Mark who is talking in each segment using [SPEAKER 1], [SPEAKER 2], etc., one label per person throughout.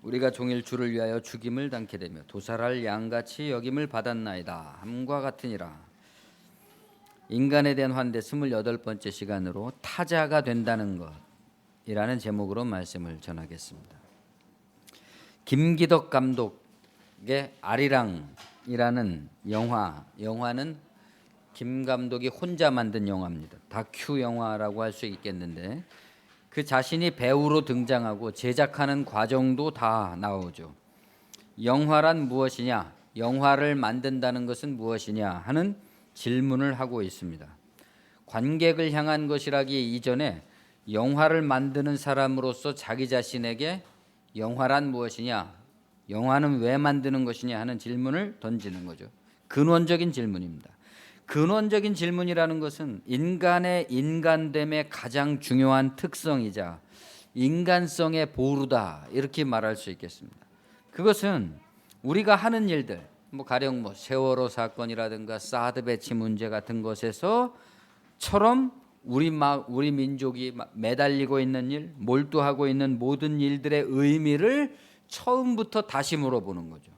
[SPEAKER 1] 우리가 종일 주를 위하여 죽임을 당케 되며 도살할 양같이 여김을 받았나이다 함과 같으니라. 인간에 대한 환대 28번째 시간으로 타자가 된다는 것이라는 제목으로 말씀을 전하겠습니다. 김기덕 감독의 아리랑이라는 영화는 김 감독이 혼자 만든 영화입니다. 다큐 영화라고 할 수 있겠는데 그 자신이 배우로 등장하고 제작하는 과정도 다 나오죠. 영화란 무엇이냐, 영화를 만든다는 것은 무엇이냐 하는 질문을 하고 있습니다. 관객을 향한 것이라기 이전에 영화를 만드는 사람으로서 자기 자신에게 영화란 무엇이냐, 영화는 왜 만드는 것이냐 하는 질문을 던지는 거죠. 근원적인 질문입니다. 근원적인 질문이라는 것은 인간의 인간됨의 가장 중요한 특성이자 인간성의 보루다 이렇게 말할 수 있겠습니다. 그것은 우리가 하는 일들, 가령 세월호 사건이라든가 사드 배치 문제 같은 것에서처럼 우리 민족이 매달리고 있는 일, 몰두하고 있는 모든 일들의 의미를 처음부터 다시 물어보는 거죠.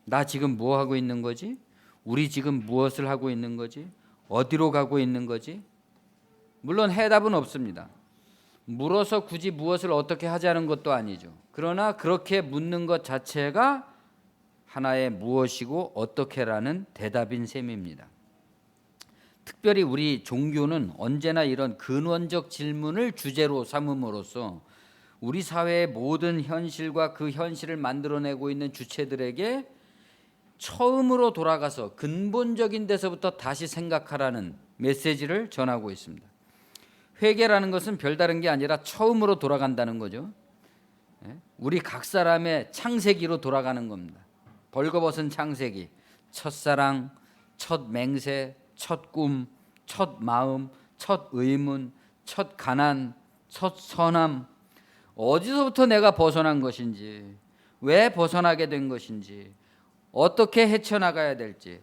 [SPEAKER 1] 나 지금 뭐 하고 있는 거지? 우리 지금 무엇을 하고 있는 거지? 어디로 가고 있는 거지? 물론 해답은 없습니다. 물어서 굳이 무엇을 어떻게 하자는 것도 아니죠. 그러나 그렇게 묻는 것 자체가 하나의 무엇이고 어떻게라는 대답인 셈입니다. 특별히 우리 종교는 언제나 이런 근원적 질문을 주제로 삼음으로써 우리 사회의 모든 현실과 그 현실을 만들어내고 있는 주체들에게 처음으로 돌아가서 근본적인 데서부터 다시 생각하라는 메시지를 전하고 있습니다. 회개라는 것은 별다른 게 아니라 처음으로 돌아간다는 거죠. 우리 각 사람의 창세기로 돌아가는 겁니다. 벌거벗은 창세기, 첫사랑, 첫 맹세, 첫 꿈, 첫 마음, 첫 의문, 첫 가난, 첫 선함, 어디서부터 내가 벗어난 것인지, 왜 벗어나게 된 것인지, 어떻게 헤쳐나가야 될지,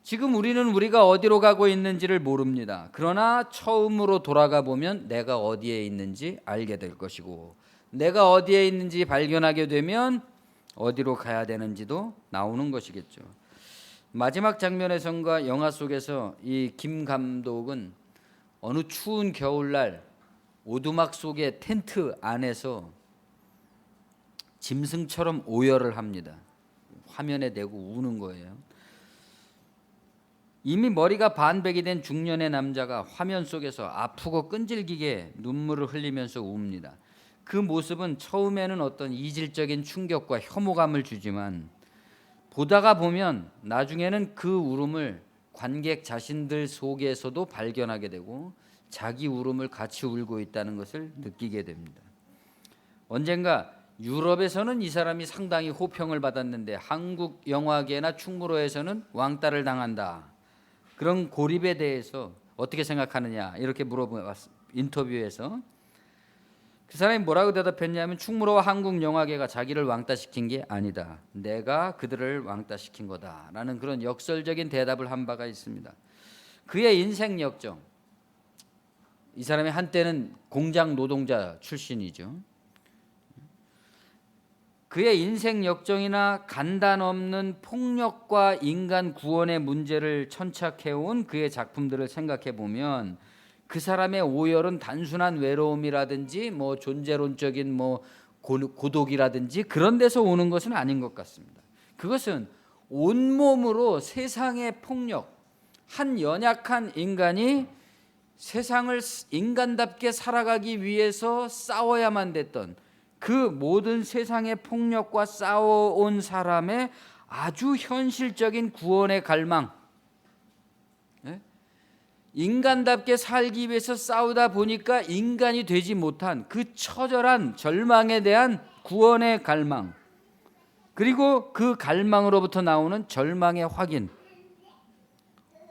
[SPEAKER 1] 지금 우리가 어디로 가고 있는지를 모릅니다. 그러나 처음으로 돌아가 보면 내가 어디에 있는지 알게 될 것이고, 내가 어디에 있는지 발견하게 되면 어디로 가야 되는지도 나오는 것이겠죠. 마지막 장면에선가 영화 속에서 이 김 감독은 어느 추운 겨울날 오두막 속의 텐트 안에서 짐승처럼 오열을 합니다. 화면에 대고 우는 거예요. 이미 머리가 반백이 된 중년의 남자가 화면 속에서 아프고 끈질기게 눈물을 흘리면서 웁니다. 그 모습은 처음에는 어떤 이질적인 충격과 혐오감을 주지만 보다가 보면 나중에는 그 울음을 관객 자신들 속에서도 발견하게 되고 자기 울음을 같이 울고 있다는 것을 느끼게 됩니다. 언젠가 유럽에서는 이 사람이 상당히 호평을 받았는데 한국 영화계나 충무로에서는 왕따를 당한다. 그런 고립에 대해서 어떻게 생각하느냐 이렇게 물어봤습니다. 인터뷰에서 그 사람이 뭐라고 대답했냐면 충무로와 한국 영화계가 자기를 왕따시킨 게 아니다. 내가 그들을 왕따시킨 거다라는 그런 역설적인 대답을 한 바가 있습니다. 그의 인생 역정, 이 사람이 한때는 공장 노동자 출신이죠. 그의 인생 역정이나 간단 없는 폭력과 인간 구원의 문제를 천착해온 그의 작품들을 생각해 보면 그 사람의 오열은 단순한 외로움이라든지 존재론적인 고독이라든지 그런 데서 오는 것은 아닌 것 같습니다. 그것은 온몸으로 세상의 폭력, 한 연약한 인간이 세상을 인간답게 살아가기 위해서 싸워야만 됐던 그 모든 세상의 폭력과 싸워온 사람의 아주 현실적인 구원의 갈망, 인간답게 살기 위해서 싸우다 보니까 인간이 되지 못한 그 처절한 절망에 대한 구원의 갈망, 그리고 그 갈망으로부터 나오는 절망의 확인,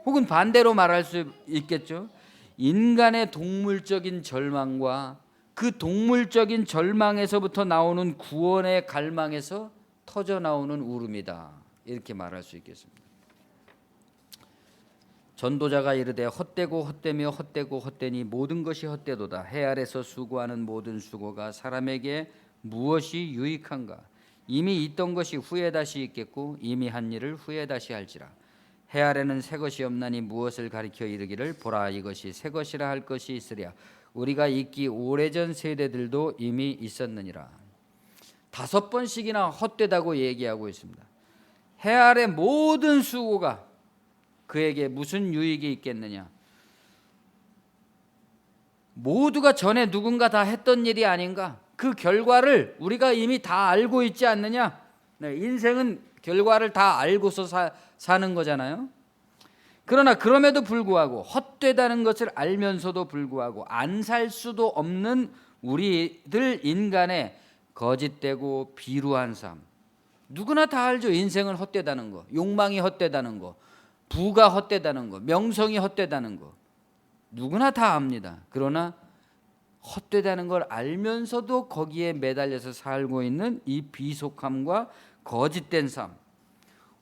[SPEAKER 1] 혹은 반대로 말할 수 있겠죠. 인간의 동물적인 절망과 그 동물적인 절망에서부터 나오는 구원의 갈망에서 터져 나오는 울음이다. 이렇게 말할 수 있겠습니다. 전도자가 이르되 헛되고 헛되며 헛되고 헛되니 모든 것이 헛되도다. 해 아래서 수고하는 모든 수고가 사람에게 무엇이 유익한가? 이미 있던 것이 후에 다시 있겠고 이미 한 일을 후에 다시 할지라. 해 아래는 새 것이 없나니 무엇을 가리켜 이르기를 보라 이것이 새 것이라 할 것이 있으랴. 우리가 있기 오래전 세대들도 이미 있었느니라. 5번씩이나 헛되다고 얘기하고 있습니다. 해 아래 모든 수고가 그에게 무슨 유익이 있겠느냐? 모두가 전에 누군가 다 했던 일이 아닌가? 그 결과를 우리가 이미 다 알고 있지 않느냐? 네, 인생은 결과를 다 알고서 사는 거잖아요. 그러나 그럼에도 불구하고 헛되다는 것을 알면서도 불구하고 안 살 수도 없는 우리들 인간의 거짓되고 비루한 삶. 누구나 다 알죠. 인생은 헛되다는 거, 욕망이 헛되다는 거, 부가 헛되다는 거, 명성이 헛되다는 거. 누구나 다 압니다. 그러나 헛되다는 걸 알면서도 거기에 매달려서 살고 있는 이 비속함과 거짓된 삶.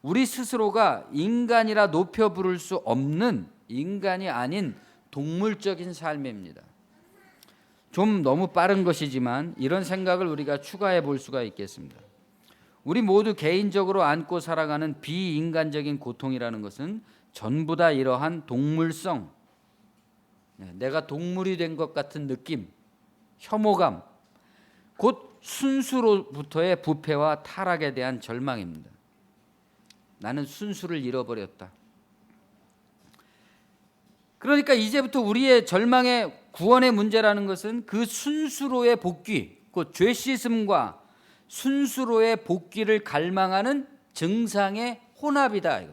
[SPEAKER 1] 우리 스스로가 인간이라 높여 부를 수 없는 인간이 아닌 동물적인 삶입니다. 좀 너무 빠른 것이지만 이런 생각을 우리가 추가해 볼 수가 있겠습니다. 우리 모두 개인적으로 안고 살아가는 비인간적인 고통이라는 것은 전부 다 이러한 동물성, 내가 동물이 된 것 같은 느낌, 혐오감, 곧 순수로부터의 부패와 타락에 대한 절망입니다. 나는 순수를 잃어버렸다. 그러니까 이제부터 우리의 절망의 구원의 문제라는 것은 그 순수로의 복귀, 곧 죄 씻음과 순수로의 복귀를 갈망하는 증상의 혼합이다.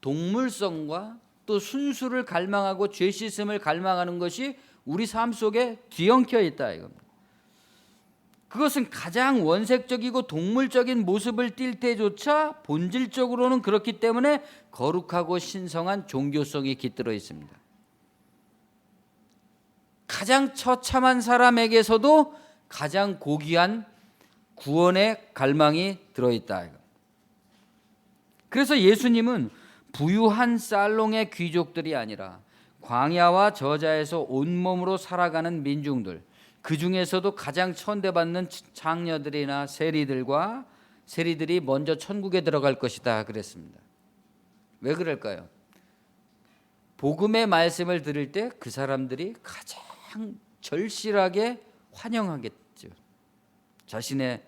[SPEAKER 1] 동물성과 또 순수를 갈망하고 죄 씻음을 갈망하는 것이 우리 삶 속에 뒤엉켜 있다 이겁니다. 그것은 가장 원색적이고 동물적인 모습을 띌 때조차 본질적으로는 그렇기 때문에 거룩하고 신성한 종교성이 깃들어 있습니다. 가장 처참한 사람에게서도 가장 고귀한 구원의 갈망이 들어있다. 그래서 예수님은 부유한 살롱의 귀족들이 아니라 광야와 저자에서 온몸으로 살아가는 민중들, 그 중에서도 가장 천대받는 장녀들이나 세리들이 먼저 천국에 들어갈 것이다 그랬습니다. 왜 그럴까요? 복음의 말씀을 들을 때 그 사람들이 가장 절실하게 환영하겠죠. 자신의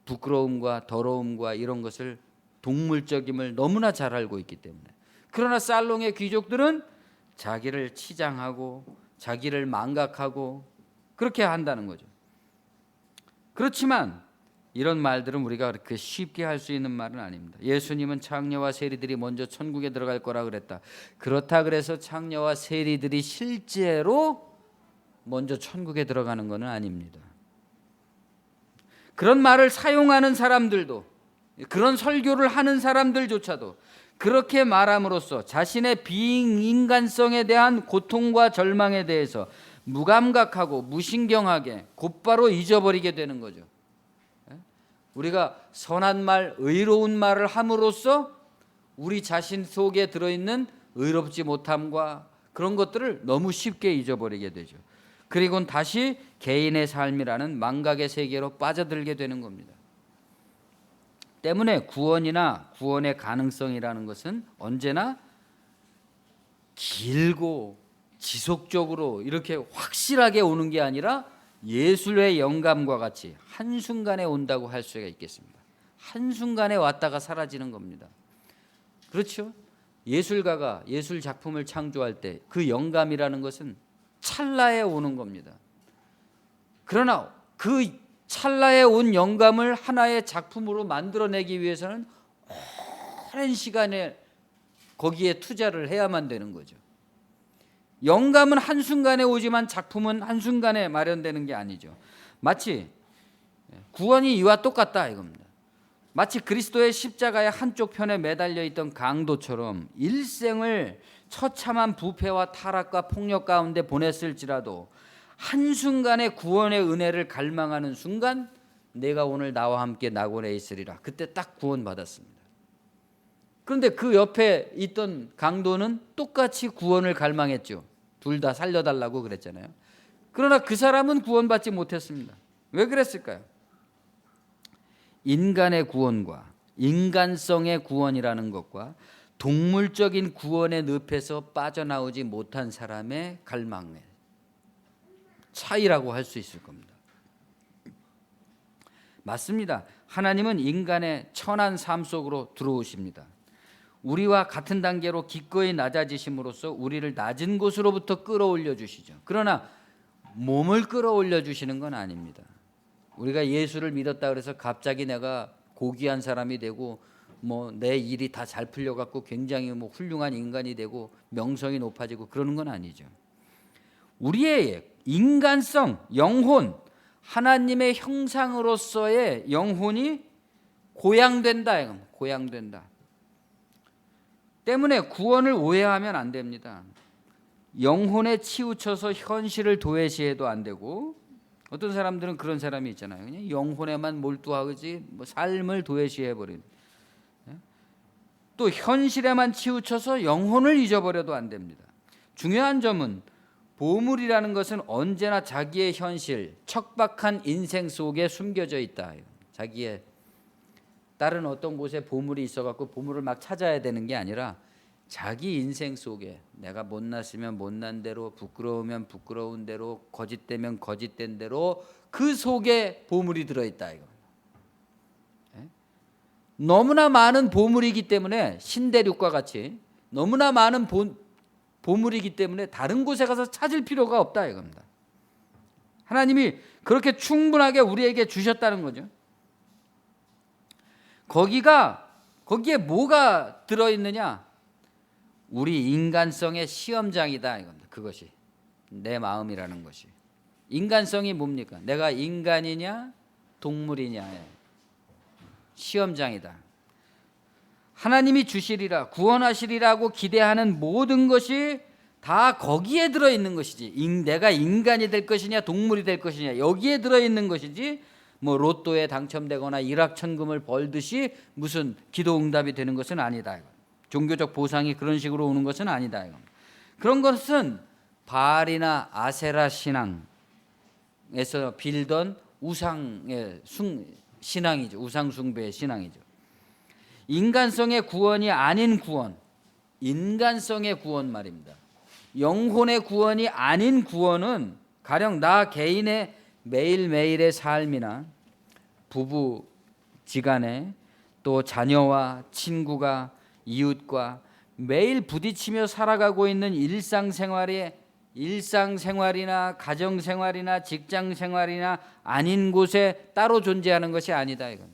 [SPEAKER 1] 부끄러움과 더러움과 이런 것을 동물적임을 너무나 잘 알고 있기 때문에. 그러나 살롱의 귀족들은 자기를 치장하고 자기를 망각하고 그렇게 한다는 거죠. 그렇지만 이런 말들은 우리가 그렇게 쉽게 할 수 있는 말은 아닙니다. 예수님은 창녀와 세리들이 먼저 천국에 들어갈 거라 그랬다. 그렇다 그래서 창녀와 세리들이 실제로 먼저 천국에 들어가는 것은 아닙니다. 그런 말을 사용하는 사람들도, 그런 설교를 하는 사람들조차도 그렇게 말함으로써 자신의 비인간성에 대한 고통과 절망에 대해서 무감각하고 무신경하게 곧바로 잊어버리게 되는 거죠. 우리가 선한 말, 의로운 말을 함으로써 우리 자신 속에 들어있는 의롭지 못함과 그런 것들을 너무 쉽게 잊어버리게 되죠. 그리고는 다시 개인의 삶이라는 망각의 세계로 빠져들게 되는 겁니다. 때문에 구원이나 구원의 가능성이라는 것은 언제나 길고 지속적으로 이렇게 확실하게 오는 게 아니라 예술의 영감과 같이 한순간에 온다고 할 수가 있겠습니다. 한순간에 왔다가 사라지는 겁니다. 그렇죠? 예술가가 예술 작품을 창조할 때 그 영감이라는 것은 찰나에 오는 겁니다. 그러나 그 찰나에 온 영감을 하나의 작품으로 만들어내기 위해서는 오랜 시간에 거기에 투자를 해야만 되는 거죠. 영감은 한순간에 오지만 작품은 한순간에 마련되는 게 아니죠. 마치 구원이 이와 똑같다 이겁니다. 마치 그리스도의 십자가의 한쪽 편에 매달려 있던 강도처럼 일생을 처참한 부패와 타락과 폭력 가운데 보냈을지라도 한순간에 구원의 은혜를 갈망하는 순간 내가 오늘 나와 함께 낙원에 있으리라. 그때 딱 구원받았습니다. 그런데 그 옆에 있던 강도는 똑같이 구원을 갈망했죠. 둘 다 살려달라고 그랬잖아요. 그러나 그 사람은 구원받지 못했습니다. 왜 그랬을까요? 인간의 구원과 인간성의 구원이라는 것과 동물적인 구원의 늪에서 빠져나오지 못한 사람의 갈망의 차이라고 할 수 있을 겁니다. 맞습니다. 하나님은 인간의 천한 삶 속으로 들어오십니다. 우리와 같은 단계로 기꺼이 낮아지심으로써 우리를 낮은 곳으로부터 끌어올려 주시죠. 그러나 몸을 끌어올려 주시는 건 아닙니다. 우리가 예수를 믿었다 그래서 갑자기 내가 고귀한 사람이 되고 뭐 내 일이 다 잘 풀려 갖고 굉장히 뭐 훌륭한 인간이 되고 명성이 높아지고 그러는 건 아니죠. 우리의 인간성, 영혼, 하나님의 형상으로서의 영혼이 고양된다. 고양된다. 때문에 구원을 오해하면 안 됩니다. 영혼에 치우쳐서 현실을 도외시해도 안 되고, 어떤 사람들은 그런 사람이 있잖아요. 그냥 영혼에만 몰두하지 뭐 삶을 도외시해 버린. 또 현실에만 치우쳐서 영혼을 잊어버려도 안 됩니다. 중요한 점은 보물이라는 것은 언제나 자기의 현실, 척박한 인생 속에 숨겨져 있다. 자기의 다른 어떤 곳에 보물이 있어갖고 보물을 막 찾아야 되는 게 아니라 자기 인생 속에 내가 못났으면 못난 대로, 부끄러우면 부끄러운 대로, 거짓되면 거짓된 대로 그 속에 보물이 들어있다. 이거. 너무나 많은 보물이기 때문에 신대륙과 같이 너무나 많은 보물이기 때문에 다른 곳에 가서 찾을 필요가 없다 이겁니다. 하나님이 그렇게 충분하게 우리에게 주셨다는 거죠. 거기에 뭐가 들어있느냐? 우리 인간성의 시험장이다 이겁니다. 그것이 내 마음이라는 것이. 인간성이 뭡니까? 내가 인간이냐 동물이냐의 시험장이다. 하나님이 주시리라, 구원하시리라고 기대하는 모든 것이 다 거기에 들어있는 것이지, 내가 인간이 될 것이냐 동물이 될 것이냐 여기에 들어있는 것이지, 뭐 로또에 당첨되거나 일확천금을 벌듯이 무슨 기도 응답이 되는 것은 아니다. 종교적 보상이 그런 식으로 오는 것은 아니다. 그런 것은 바알이나 아세라 신앙에서 빌던 우상의 신앙이죠. 우상 숭배의 신앙이죠. 인간성의 구원이 아닌 구원, 인간성의 구원 말입니다. 영혼의 구원이 아닌 구원은 가령 나 개인의 매일매일의 삶이나 부부지간에 또 자녀와 친구가 이웃과 매일 부딪히며 살아가고 있는 일상생활이나 가정생활이나 직장생활이나 아닌 곳에 따로 존재하는 것이 아니다. 이건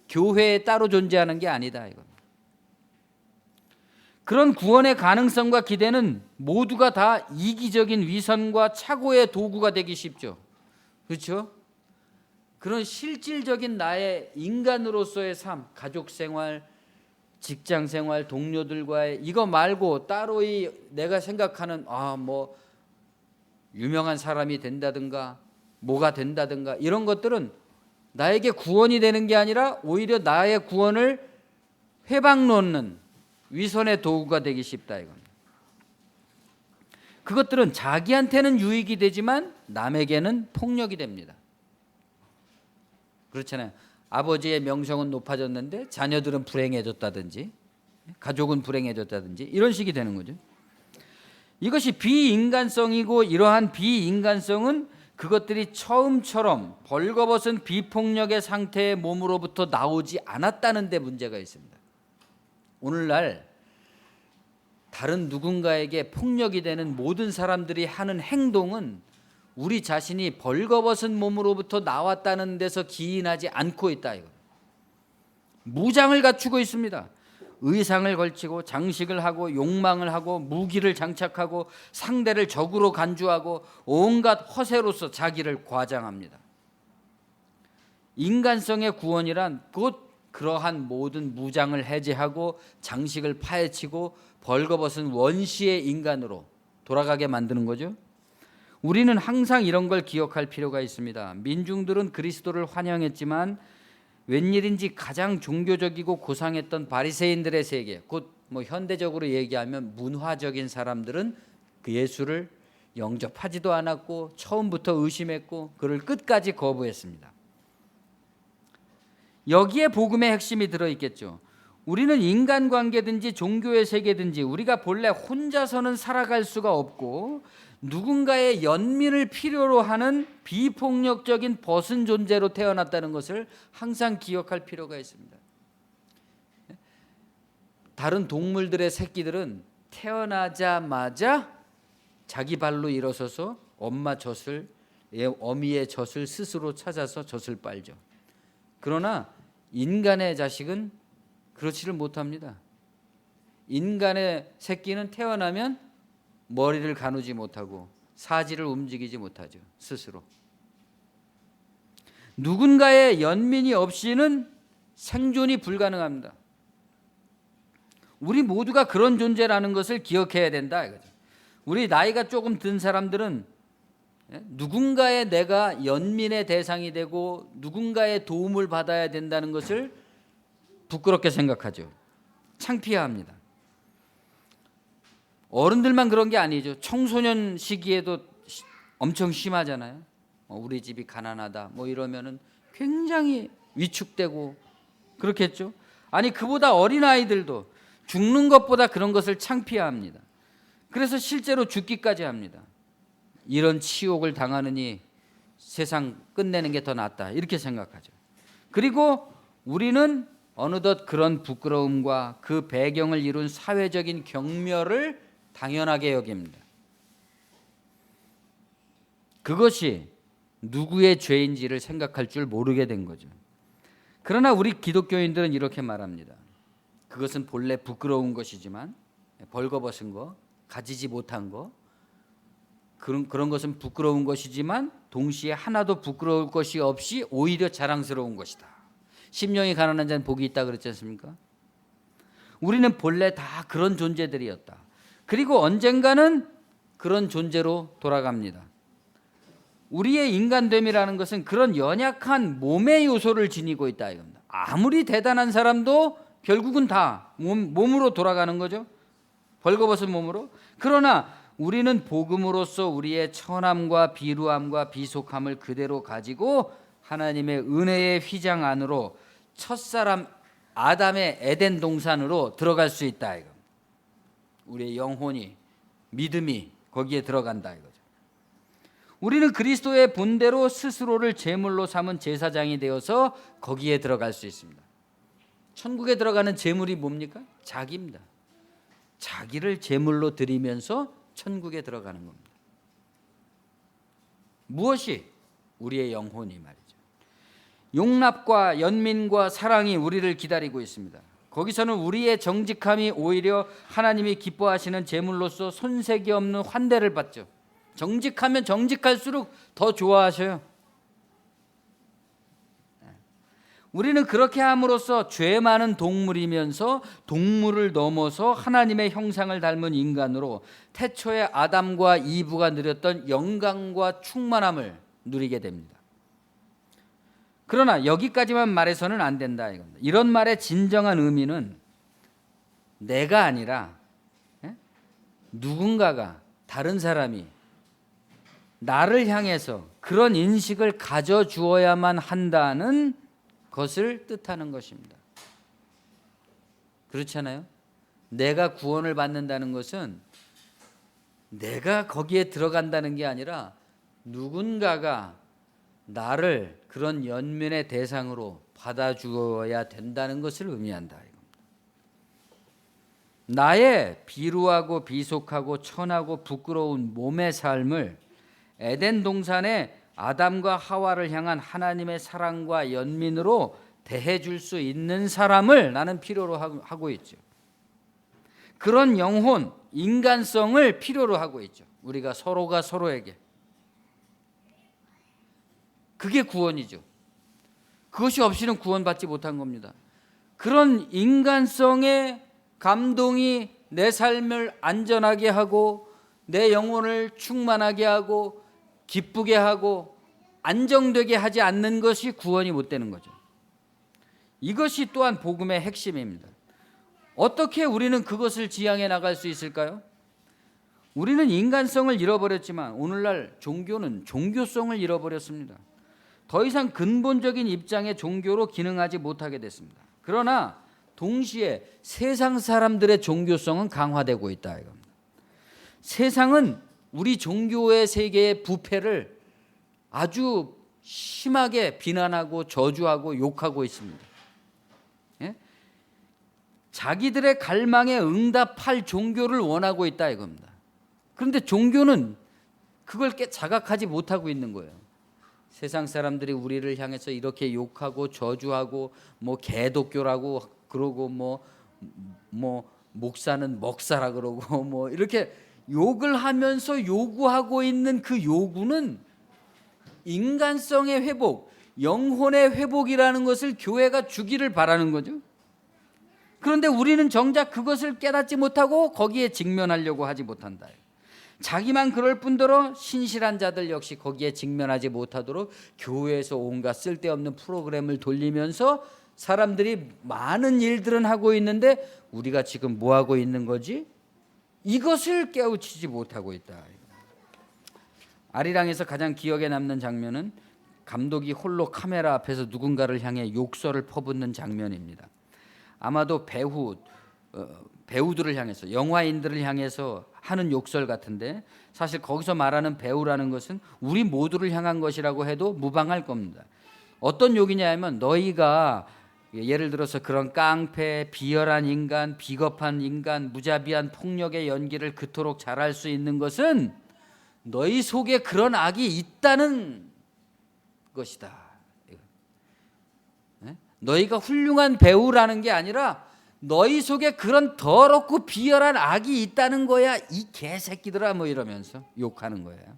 [SPEAKER 1] 교회에 따로 존재하는 게 아니다. 이건 그런 구원의 가능성과 기대는 모두가 다 이기적인 위선과 착오의 도구가 되기 쉽죠. 그렇죠? 그런 실질적인 나의 인간으로서의 삶, 가족생활, 직장생활, 동료들과의 이거 말고 따로 내가 생각하는 뭐 유명한 사람이 된다든가 뭐가 된다든가 이런 것들은 나에게 구원이 되는 게 아니라 오히려 나의 구원을 회방 놓는 위선의 도구가 되기 쉽다 이건. 그것들은 자기한테는 유익이 되지만 남에게는 폭력이 됩니다. 그렇잖아요. 아버지의 명성은 높아졌는데 자녀들은 불행해졌다든지 가족은 불행해졌다든지 이런 식이 되는 거죠. 이것이 비인간성이고 이러한 비인간성은 그것들이 처음처럼 벌거벗은 비폭력의 상태의 몸으로부터 나오지 않았다는 데 문제가 있습니다. 오늘날 다른 누군가에게 폭력이 되는 모든 사람들이 하는 행동은 우리 자신이 벌거벗은 몸으로부터 나왔다는 데서 기인하지 않고 있다. 이거. 무장을 갖추고 있습니다. 의상을 걸치고 장식을 하고 욕망을 하고 무기를 장착하고 상대를 적으로 간주하고 온갖 허세로서 자기를 과장합니다. 인간성의 구원이란 곧 그러한 모든 무장을 해제하고 장식을 파헤치고 벌거벗은 원시의 인간으로 돌아가게 만드는 거죠. 우리는 항상 이런 걸 기억할 필요가 있습니다. 민중들은 그리스도를 환영했지만 웬일인지 가장 종교적이고 고상했던 바리새인들의 세계, 곧 뭐 현대적으로 얘기하면 문화적인 사람들은 그 영접하지도 않았고 처음부터 의심했고 그를 끝까지 거부했습니다. 여기에 복음의 핵심이 들어있겠죠. 우리는 인간관계든지 종교의 세계든지 우리가 본래 혼자서는 살아갈 수가 없고 누군가의 연민을 필요로 하는 비폭력적인 벗은 존재로 태어났다는 것을 항상 기억할 필요가 있습니다. 다른 동물들의 새끼들은 태어나자마자 자기 발로 일어서서 어미의 젖을 스스로 찾아서 젖을 빨죠. 그러나 인간의 자식은 그렇지를 못합니다. 인간의 새끼는 태어나면 머리를 가누지 못하고 사지를 움직이지 못하죠. 스스로. 누군가의 연민이 없이는 생존이 불가능합니다. 우리 모두가 그런 존재라는 것을 기억해야 된다 이거죠. 우리 나이가 조금 든 사람들은 누군가의 내가 연민의 대상이 되고 누군가의 도움을 받아야 된다는 것을 부끄럽게 생각하죠. 창피해합니다. 어른들만 그런 게 아니죠. 청소년 시기에도 엄청 심하잖아요. 우리 집이 가난하다 뭐 이러면은 굉장히 위축되고 그렇겠죠. 아니 그보다 어린 아이들도 죽는 것보다 그런 것을 창피해합니다. 그래서 실제로 죽기까지 합니다. 이런 치욕을 당하느니 세상 끝내는 게 더 낫다 이렇게 생각하죠. 그리고 우리는 어느덧 그런 부끄러움과 그 배경을 이룬 사회적인 경멸을 당연하게 여깁니다. 그것이 누구의 죄인지를 생각할 줄 모르게 된 거죠. 그러나 우리 기독교인들은 이렇게 말합니다. 그것은 본래 부끄러운 것이지만 벌거벗은 거, 가지지 못한 거 그런 것은 부끄러운 것이지만 동시에 하나도 부끄러울 것이 없이 오히려 자랑스러운 것이다. 심령이 가난한 자는 복이 있다 그랬지 않습니까? 우리는 본래 다 그런 존재들이었다. 그리고 언젠가는 그런 존재로 돌아갑니다. 우리의 인간됨이라는 것은 그런 연약한 몸의 요소를 지니고 있다 이겁니다. 아무리 대단한 사람도 결국은 다 몸으로 돌아가는 거죠. 벌거벗은 몸으로. 그러나 우리는 복음으로써 우리의 천함과 비루함과 비속함을 그대로 가지고 하나님의 은혜의 휘장 안으로 첫사람 아담의 에덴 동산으로 들어갈 수 있다 이거. 우리의 영혼이 믿음이 거기에 들어간다 이거죠. 우리는 그리스도의 본대로 스스로를 제물로 삼은 제사장이 되어서 거기에 들어갈 수 있습니다. 천국에 들어가는 제물이 뭡니까? 자기입니다. 자기를 제물로 드리면서 천국에 들어가는 겁니다. 무엇이? 우리의 영혼이 말이죠. 용납과 연민과 사랑이 우리를 기다리고 있습니다. 거기서는 우리의 정직함이 오히려 하나님이 기뻐하시는 제물로서 손색이 없는 환대를 받죠. 정직하면 정직할수록 더 좋아하셔요. 우리는 그렇게 함으로써 죄 많은 동물이면서 동물을 넘어서 하나님의 형상을 닮은 인간으로 태초에 아담과 이브가 누렸던 영광과 충만함을 누리게 됩니다. 그러나 여기까지만 말해서는 안 된다 이겁니다. 이런 말의 진정한 의미는 내가 아니라 누군가가 다른 사람이 나를 향해서 그런 인식을 가져주어야만 한다는 것을 뜻하는 것입니다. 그렇잖아요? 내가 구원을 받는다는 것은 내가 거기에 들어간다는 게 아니라 누군가가 나를 그런 연민의 대상으로 받아주어야 된다는 것을 의미한다. 나의 비루하고 비속하고 천하고 부끄러운 몸의 삶을 에덴 동산에 아담과 하와를 향한 하나님의 사랑과 연민으로 대해줄 수 있는 사람을 나는 필요로 하고 있죠. 그런 영혼, 인간성을 필요로 하고 있죠. 우리가 서로가 서로에게. 그게 구원이죠. 그것이 없이는 구원받지 못한 겁니다. 그런 인간성의 감동이 내 삶을 안전하게 하고 내 영혼을 충만하게 하고 기쁘게 하고 안정되게 하지 않는 것이 구원이 못 되는 거죠. 이것이 또한 복음의 핵심입니다. 어떻게 우리는 그것을 지향해 나갈 수 있을까요? 우리는 인간성을 잃어버렸지만 오늘날 종교는 종교성을 잃어버렸습니다. 더 이상 근본적인 입장의 종교로 기능하지 못하게 됐습니다. 그러나 동시에 세상 사람들의 종교성은 강화되고 있다 이겁니다. 세상은 우리 종교의 세계의 부패를 아주 심하게 비난하고 저주하고 욕하고 있습니다. 예? 자기들의 갈망에 응답할 종교를 원하고 있다 이겁니다. 그런데 종교는 그걸 자각하지 못하고 있는 거예요. 세상 사람들이 우리를 향해서 이렇게 욕하고 저주하고 뭐 개독교라고 그러고 뭐 목사는 먹사라 그러고 뭐 이렇게 욕을 하면서 요구하고 있는 그 요구는 인간성의 회복, 영혼의 회복이라는 것을 교회가 주기를 바라는 거죠. 그런데 우리는 정작 그것을 깨닫지 못하고 거기에 직면하려고 하지 못한다. 자기만 그럴 뿐더러 신실한 자들 역시 거기에 직면하지 못하도록 교회에서 온갖 쓸데없는 프로그램을 돌리면서 사람들이 많은 일들은 하고 있는데 우리가 지금 뭐 하고 있는 거지? 이것을 깨우치지 못하고 있다. 아리랑에서 가장 기억에 남는 장면은 감독이 홀로 카메라 앞에서 누군가를 향해 욕설을 퍼붓는 장면입니다. 아마도 배우들을 향해서, 영화인들을 향해서 하는 욕설 같은데 사실 거기서 말하는 배우라는 것은 우리 모두를 향한 것이라고 해도 무방할 겁니다. 어떤 욕이냐 하면 너희가 예를 들어서 그런 깡패, 비열한 인간, 비겁한 인간, 무자비한 폭력의 연기를 그토록 잘할 수 있는 것은 너희 속에 그런 악이 있다는 것이다. 너희가 훌륭한 배우라는 게 아니라 너희 속에 그런 더럽고 비열한 악이 있다는 거야 이 개새끼들아 뭐 이러면서 욕하는 거예요.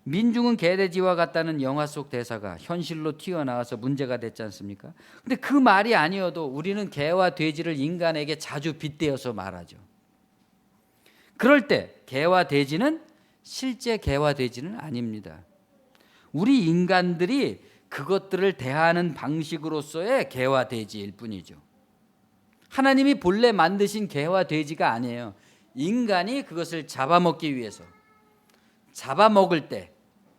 [SPEAKER 1] 민중은 개돼지와 같다는 영화 속 대사가 현실로 튀어나와서 문제가 됐지 않습니까? 근데 그 말이 아니어도 우리는 개와 돼지를 인간에게 자주 빗대어서 말하죠. 그럴 때 개와 돼지는 실제 개와 돼지는 아닙니다. 우리 인간들이 그것들을 대하는 방식으로서의 개와 돼지일 뿐이죠. 하나님이 본래 만드신 개와 돼지가 아니에요. 인간이 그것을 잡아먹기 위해서 잡아먹을 때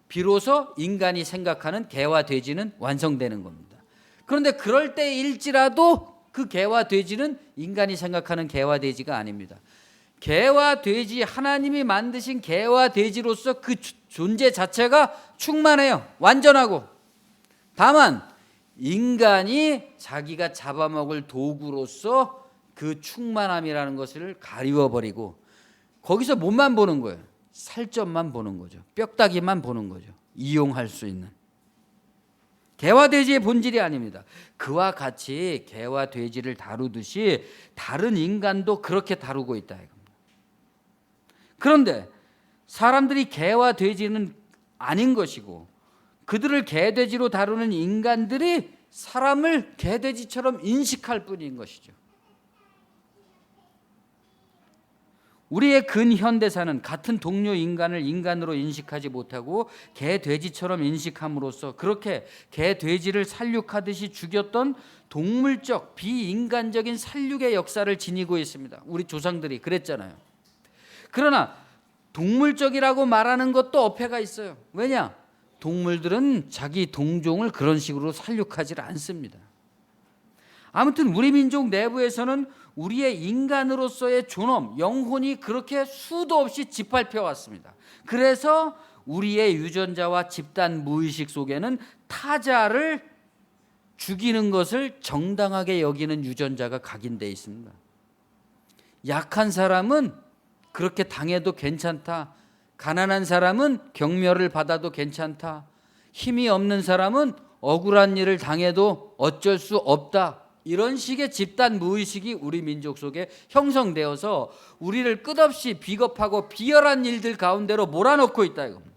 [SPEAKER 1] 비로소 인간이 생각하는 개와 돼지는 완성되는 겁니다. 그런데 그럴 때일지라도 그 개와 돼지는 인간이 생각하는 개와 돼지가 아닙니다. 개와 돼지, 하나님이 만드신 개와 돼지로서 그 존재 자체가 충만해요. 완전하고. 다만 인간이 자기가 잡아먹을 도구로서 그 충만함이라는 것을 가리워버리고 거기서 뭐만 보는 거예요? 살점만 보는 거죠. 뼈다귀만 보는 거죠. 이용할 수 있는. 개와 돼지의 본질이 아닙니다. 그와 같이 개와 돼지를 다루듯이 다른 인간도 그렇게 다루고 있다 이겁니다. 그런데 사람들이 개와 돼지는 아닌 것이고 그들을 개돼지로 다루는 인간들이 사람을 개돼지처럼 인식할 뿐인 것이죠. 우리의 근현대사는 같은 동료 인간을 인간으로 인식하지 못하고 개돼지처럼 인식함으로써 그렇게 개돼지를 살육하듯이 죽였던 동물적 비인간적인 살육의 역사를 지니고 있습니다. 우리 조상들이 그랬잖아요. 그러나 동물적이라고 말하는 것도 어폐가 있어요. 왜냐? 동물들은 자기 동종을 그런 식으로 살육하지 않습니다. 아무튼 우리 민족 내부에서는 우리의 인간으로서의 존엄, 영혼이 그렇게 수도 없이 짓밟혀 왔습니다. 그래서 우리의 유전자와 집단 무의식 속에는 타자를 죽이는 것을 정당하게 여기는 유전자가 각인되어 있습니다. 약한 사람은 그렇게 당해도 괜찮다. 가난한 사람은 경멸을 받아도 괜찮다. 힘이 없는 사람은 억울한 일을 당해도 어쩔 수 없다. 이런 식의 집단 무의식이 우리 민족 속에 형성되어서 우리를 끝없이 비겁하고 비열한 일들 가운데로 몰아넣고 있다 이겁니다.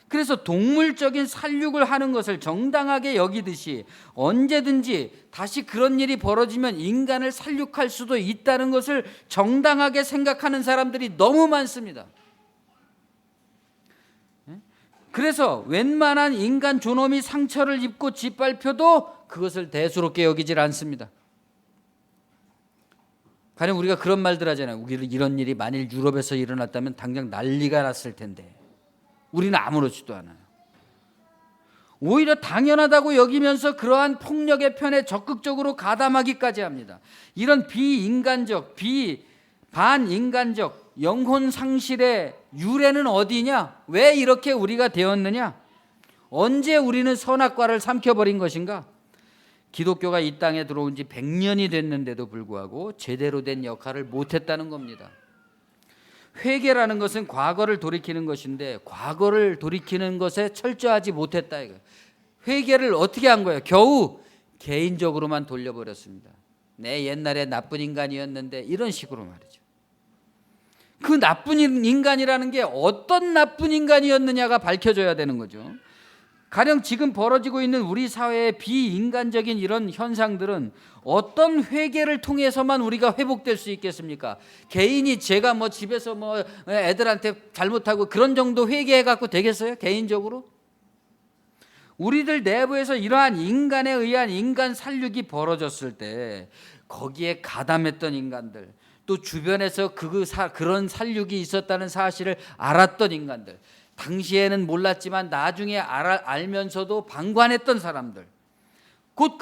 [SPEAKER 1] 그래서 동물적인 살육을 하는 것을 정당하게 여기듯이 언제든지 다시 그런 일이 벌어지면 인간을 살육할 수도 있다는 것을 정당하게 생각하는 사람들이 너무 많습니다. 그래서 웬만한 인간 존엄이 상처를 입고 짓밟혀도 그것을 대수롭게 여기질 않습니다. 가령 우리가 그런 말들 하잖아요. 우리는 이런 일이 만일 유럽에서 일어났다면 당장 난리가 났을 텐데 우리는 아무렇지도 않아요. 오히려 당연하다고 여기면서 그러한 폭력의 편에 적극적으로 가담하기까지 합니다. 이런 비인간적, 반인간적 영혼 상실의 유래는 어디냐? 왜 이렇게 우리가 되었느냐? 언제 우리는 선악과를 삼켜버린 것인가? 기독교가 이 땅에 들어온 지 100년이 됐는데도 불구하고 제대로 된 역할을 못했다는 겁니다. 회개라는 것은 과거를 돌이키는 것인데 과거를 돌이키는 것에 철저하지 못했다 이거예요. 회개를 어떻게 한 거예요? 겨우 개인적으로만 돌려버렸습니다. 내 옛날에 나쁜 인간이었는데 이런 식으로 말이죠. 그 나쁜 인간이라는 게 어떤 나쁜 인간이었느냐가 밝혀져야 되는 거죠. 가령 지금 벌어지고 있는 우리 사회의 비인간적인 이런 현상들은 어떤 회개를 통해서만 우리가 회복될 수 있겠습니까? 개인이 제가 뭐 집에서 뭐 애들한테 잘못하고 그런 정도 회개해 갖고 되겠어요? 개인적으로? 우리들 내부에서 이러한 인간에 의한 인간 살육이 벌어졌을 때 거기에 가담했던 인간들, 또 주변에서 그런 살육이 있었다는 사실을 알았던 인간들, 당시에는 몰랐지만 나중에 알면서도 방관했던 사람들, 곧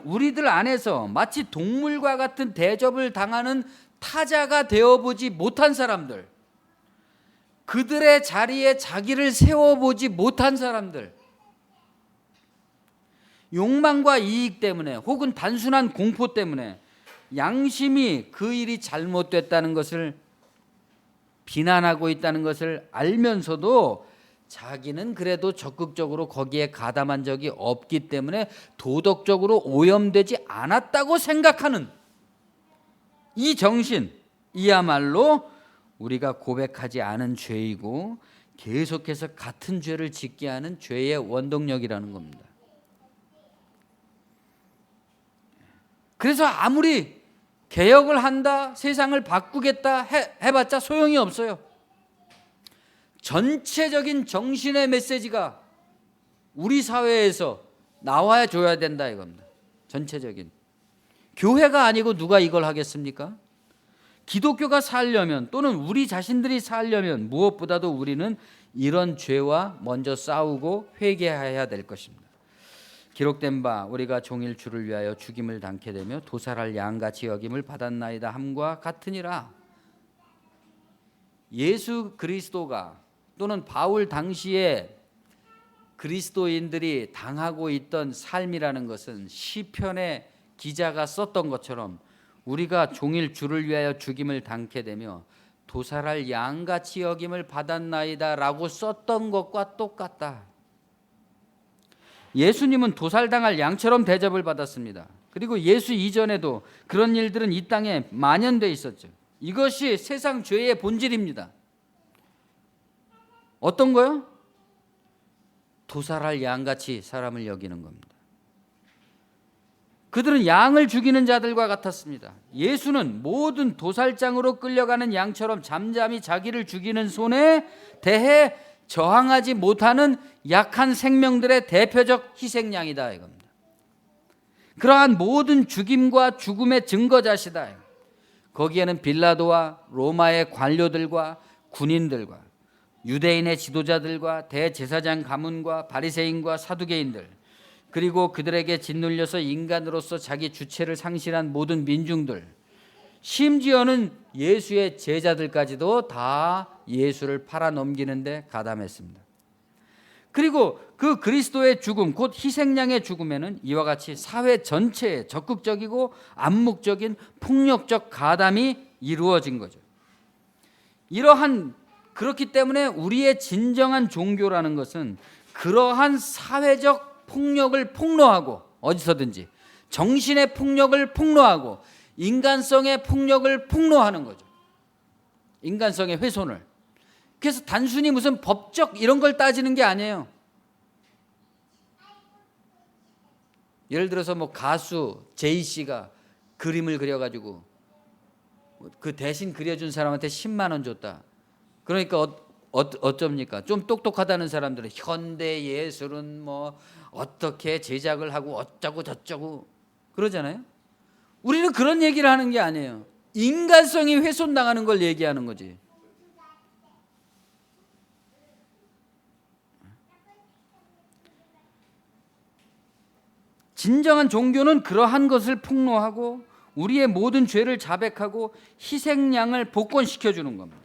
[SPEAKER 1] 우리들 안에서 마치 동물과 같은 대접을 당하는 타자가 되어보지 못한 사람들, 그들의 자리에 자기를 세워보지 못한 사람들, 욕망과 이익 때문에 혹은 단순한 공포 때문에 양심이 그 일이 잘못됐다는 것을 비난하고 있다는 것을 알면서도 자기는 그래도 적극적으로 거기에 가담한 적이 없기 때문에 도덕적으로 오염되지 않았다고 생각하는 이 정신, 이야말로 우리가 고백하지 않은 죄이고 계속해서 같은 죄를 짓게 하는 죄의 원동력이라는 겁니다. 그래서 아무리 개혁을 한다, 세상을 바꾸겠다 해봤자 소용이 없어요. 전체적인 정신의 메시지가 우리 사회에서 나와야 줘야 된다 이겁니다. 전체적인. 교회가 아니고 누가 이걸 하겠습니까? 기독교가 살려면 또는 우리 자신들이 살려면 무엇보다도 우리는 이런 죄와 먼저 싸우고 회개해야 될 것입니다. 기록된 바 우리가 종일 주를 위하여 죽임을 당케 되며 도살할 양같이 여김을 받았나이다 함과 같으니라. 예수 그리스도가 또는 바울 당시에 그리스도인들이 당하고 있던 삶이라는 것은 시편의 기자가 썼던 것처럼 우리가 종일 주를 위하여 죽임을 당케 되며 도살할 양같이 여김을 받았나이다 라고 썼던 것과 똑같다. 예수님은 도살당할 양처럼 대접을 받았습니다. 그리고 예수 이전에도 그런 일들은 이 땅에 만연돼 있었죠. 이것이 세상 죄의 본질입니다. 어떤 거요? 도살할 양같이 사람을 여기는 겁니다. 그들은 양을 죽이는 자들과 같았습니다. 예수는 모든 도살장으로 끌려가는 양처럼 잠잠히 자기를 죽이는 손에 대해 저항하지 못하는 약한 생명들의 대표적 희생양이다 이겁니다. 그러한 모든 죽임과 죽음의 증거자시다. 거기에는 빌라도와 로마의 관료들과 군인들과 유대인의 지도자들과 대제사장 가문과 바리새인과 사두개인들, 그리고 그들에게 짓눌려서 인간으로서 자기 주체를 상실한 모든 민중들, 심지어는 예수의 제자들까지도 다 예수를 팔아넘기는데 가담했습니다. 그리고 그 그리스도의 죽음, 곧 희생양의 죽음에는 이와 같이 사회 전체에 적극적이고 암묵적인 폭력적 가담이 이루어진 거죠. 그렇기 때문에 우리의 진정한 종교라는 것은 그러한 사회적 폭력을 폭로하고, 어디서든지 정신의 폭력을 폭로하고 인간성의 폭력을 폭로하는 거죠. 인간성의 훼손을. 그래서 단순히 무슨 법적 이런 걸 따지는 게 아니에요. 예를 들어서 뭐 가수 제이씨가 그림을 그려가지고 그 대신 그려준 사람한테 10만 원 줬다. 그러니까 어쩝니까? 좀 똑똑하다는 사람들은 현대 예술은 뭐 어떻게 제작을 하고 어쩌고 저쩌고 그러잖아요. 우리는 그런 얘기를 하는 게 아니에요. 인간성이 훼손당하는 걸 얘기하는 거지. 진정한 종교는 그러한 것을 폭로하고 우리의 모든 죄를 자백하고 희생양을 복권시켜 주는 겁니다.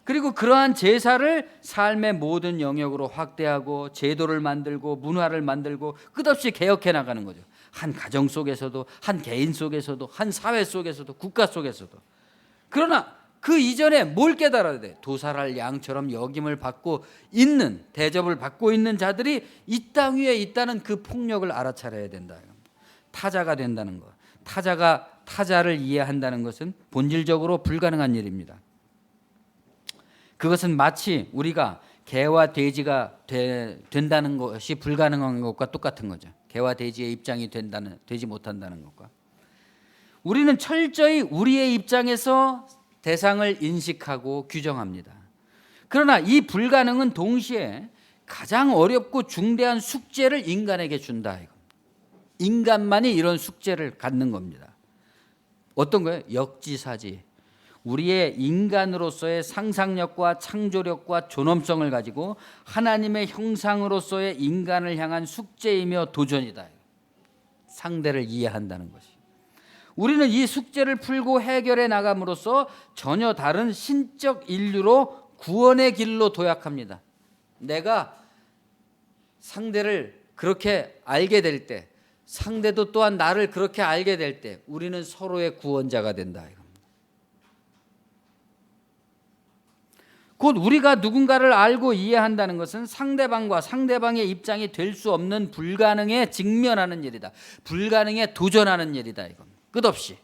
[SPEAKER 1] 그리고 그러한 제사를 삶의 모든 영역으로 확대하고 제도를 만들고 문화를 만들고 끝없이 개혁해 나가는 거죠. 한 가정 속에서도, 한 개인 속에서도, 한 사회 속에서도, 국가 속에서도. 그러나 그 이전에 뭘 깨달아야 돼? 도살할 양처럼 역임을 받고 있는, 대접을 받고 있는 자들이 이 땅 위에 있다는 그 폭력을 알아차려야 된다. 타자가 된다는 것, 타자가 타자를 이해한다는 것은 본질적으로 불가능한 일입니다. 그것은 마치 우리가 개와 돼지가 된다는 것이 불가능한 것과 똑같은 거죠. 개와 돼지의 입장이 되지 못한다는 것과. 우리는 철저히 우리의 입장에서 대상을 인식하고 규정합니다. 그러나 이 불가능은 동시에 가장 어렵고 중대한 숙제를 인간에게 준다. 인간만이 이런 숙제를 갖는 겁니다. 어떤 거예요? 역지사지. 우리의 인간으로서의 상상력과 창조력과 존엄성을 가지고 하나님의 형상으로서의 인간을 향한 숙제이며 도전이다. 상대를 이해한다는 것이. 우리는 이 숙제를 풀고 해결해 나감으로써 전혀 다른 신적 인류로 구원의 길로 도약합니다. 내가 상대를 그렇게 알게 될 때, 상대도 또한 나를 그렇게 알게 될 때 우리는 서로의 구원자가 된다. 곧 우리가 누군가를 알고 이해한다는 것은 상대방과 상대방의 입장이 될 수 없는 불가능에 직면하는 일이다. 불가능에 도전하는 일이다. 이건 끝없이.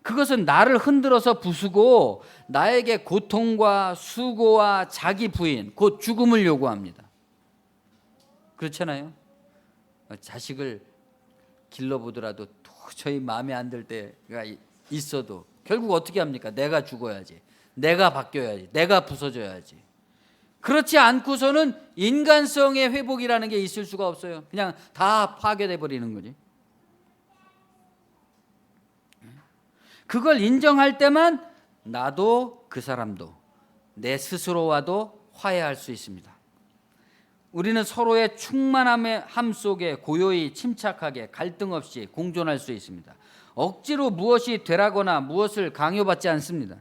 [SPEAKER 1] 그것은 나를 흔들어서 부수고 나에게 고통과 수고와 자기 부인, 곧 죽음을 요구합니다. 그렇잖아요. 자식을 길러보더라도 도저히 마음에 안 들 때가 있어도 결국 어떻게 합니까? 내가 죽어야지, 내가 바뀌어야지, 내가 부서져야지. 그렇지 않고서는 인간성의 회복이라는 게 있을 수가 없어요. 그냥 다 파괴돼 버리는 거지. 그걸 인정할 때만 나도 그 사람도 내 스스로와도 화해할 수 있습니다. 우리는 서로의 충만함 속에 고요히 침착하게 갈등 없이 공존할 수 있습니다. 억지로 무엇이 되라거나 무엇을 강요받지 않습니다.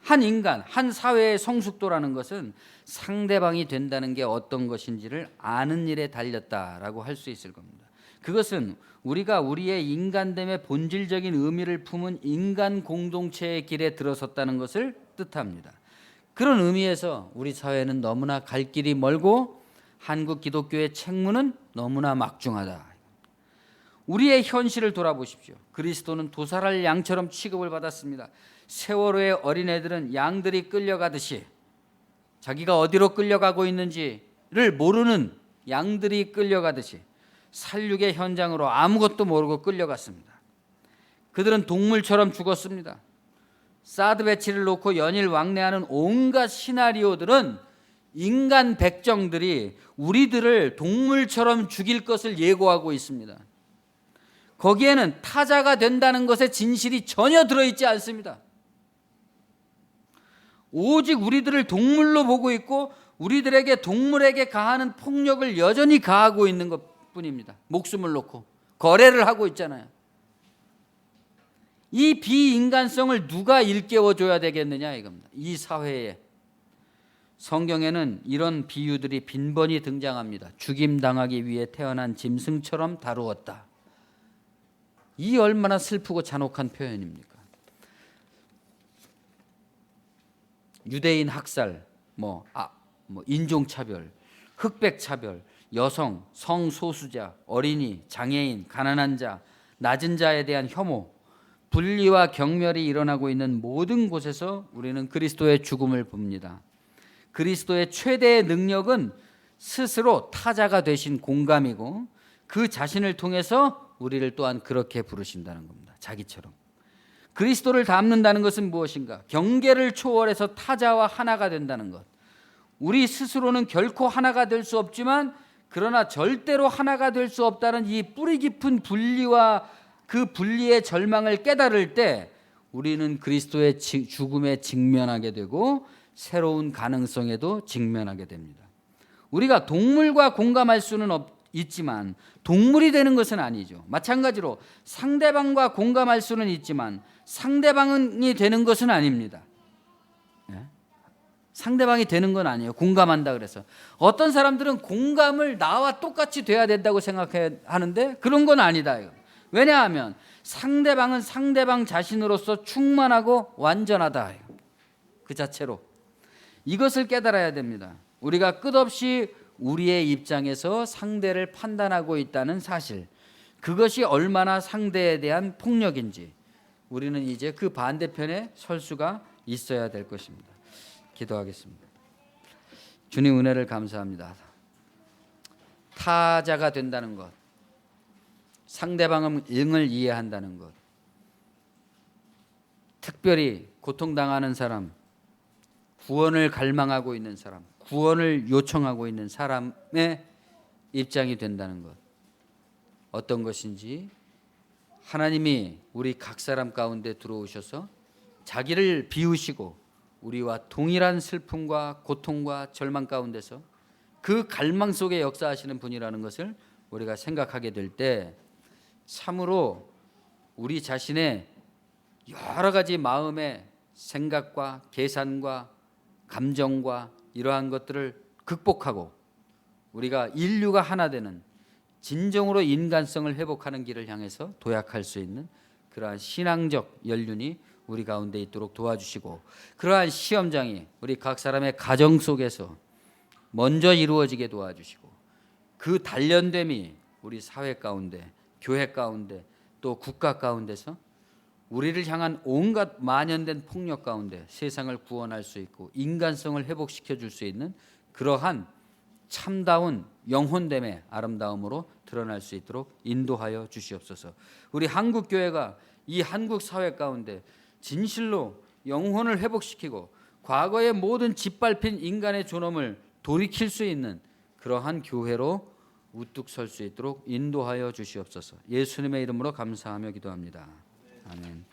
[SPEAKER 1] 한 인간, 한 사회의 성숙도라는 것은 상대방이 된다는 게 어떤 것인지를 아는 일에 달렸다라고 할 수 있을 겁니다. 그것은 우리가 우리의 인간됨의 본질적인 의미를 품은 인간 공동체의 길에 들어섰다는 것을 뜻합니다. 그런 의미에서 우리 사회는 너무나 갈 길이 멀고 한국 기독교의 책무는 너무나 막중하다. 우리의 현실을 돌아보십시오. 그리스도는 도살할 양처럼 취급을 받았습니다. 세월호의 어린애들은 양들이 끌려가듯이 자기가 어디로 끌려가고 있는지를 모르는 양들이 끌려가듯이 살육의 현장으로 아무것도 모르고 끌려갔습니다. 그들은 동물처럼 죽었습니다. 사드 배치를 놓고 연일 왕래하는 온갖 시나리오들은 인간 백정들이 우리들을 동물처럼 죽일 것을 예고하고 있습니다. 거기에는 타자가 된다는 것의 진실이 전혀 들어있지 않습니다. 오직 우리들을 동물로 보고 있고 우리들에게 동물에게 가하는 폭력을 여전히 가하고 있는 것뿐입니다. 목숨을 놓고 거래를 하고 있잖아요. 이 비인간성을 누가 일깨워줘야 되겠느냐 이겁니다. 이 사회에. 성경에는 이런 비유들이 빈번히 등장합니다. 죽임당하기 위해 태어난 짐승처럼 다루었다. 이 얼마나 슬프고 잔혹한 표현입니까? 유대인 학살, 인종차별, 흑백차별, 여성, 성소수자, 어린이, 장애인, 가난한 자, 낮은 자에 대한 혐오, 분리와 경멸이 일어나고 있는 모든 곳에서 우리는 그리스도의 죽음을 봅니다. 그리스도의 최대의 능력은 스스로 타자가 되신 공감이고 그 자신을 통해서 우리를 또한 그렇게 부르신다는 겁니다. 자기처럼. 그리스도를 닮는다는 것은 무엇인가? 경계를 초월해서 타자와 하나가 된다는 것. 우리 스스로는 결코 하나가 될 수 없지만 그러나 절대로 하나가 될 수 없다는 이 뿌리 깊은 분리와 그 분리의 절망을 깨달을 때 우리는 그리스도의 죽음에 직면하게 되고 새로운 가능성에도 직면하게 됩니다. 우리가 동물과 공감할 수는 있지만 동물이 되는 것은 아니죠. 마찬가지로 상대방과 공감할 수는 있지만 상대방이 되는 것은 아닙니다. 상대방이 되는 건 아니에요. 공감한다 그래서. 어떤 사람들은 공감을 나와 똑같이 돼야 된다고 생각하는데 그런 건 아니다. 왜냐하면 상대방은 상대방 자신으로서 충만하고 완전하다. 그 자체로. 이것을 깨달아야 됩니다. 우리가 끝없이 우리의 입장에서 상대를 판단하고 있다는 사실, 그것이 얼마나 상대에 대한 폭력인지 우리는 이제 그 반대편에 설 수가 있어야 될 것입니다. 기도하겠습니다. 주님 은혜를 감사합니다. 타자가 된다는 것, 상대방을 이해한다는 것, 특별히 고통당하는 사람, 구원을 갈망하고 있는 사람, 구원을 요청하고 있는 사람의 입장이 된다는 것, 어떤 것인지 하나님이 우리 각 사람 가운데 들어오셔서 자기를 비우시고 우리와 동일한 슬픔과 고통과 절망 가운데서 그 갈망 속에 역사하시는 분이라는 것을 우리가 생각하게 될 때 참으로 우리 자신의 여러 가지 마음의 생각과 계산과 감정과 이러한 것들을 극복하고 우리가 인류가 하나 되는 진정으로 인간성을 회복하는 길을 향해서 도약할 수 있는 그러한 신앙적 연륜이 우리 가운데 있도록 도와주시고, 그러한 시험장이 우리 각 사람의 가정 속에서 먼저 이루어지게 도와주시고, 그 단련됨이 우리 사회 가운데, 교회 가운데, 또 국가 가운데서 우리를 향한 온갖 만연된 폭력 가운데 세상을 구원할 수 있고 인간성을 회복시켜 줄 수 있는 그러한 참다운 영혼됨의 아름다움으로 드러날 수 있도록 인도하여 주시옵소서. 우리 한국 교회가 이 한국 사회 가운데 진실로 영혼을 회복시키고 과거의 모든 짓밟힌 인간의 존엄을 돌이킬 수 있는 그러한 교회로 우뚝 설 수 있도록 인도하여 주시옵소서. 예수님의 이름으로 감사하며 기도합니다. 아멘.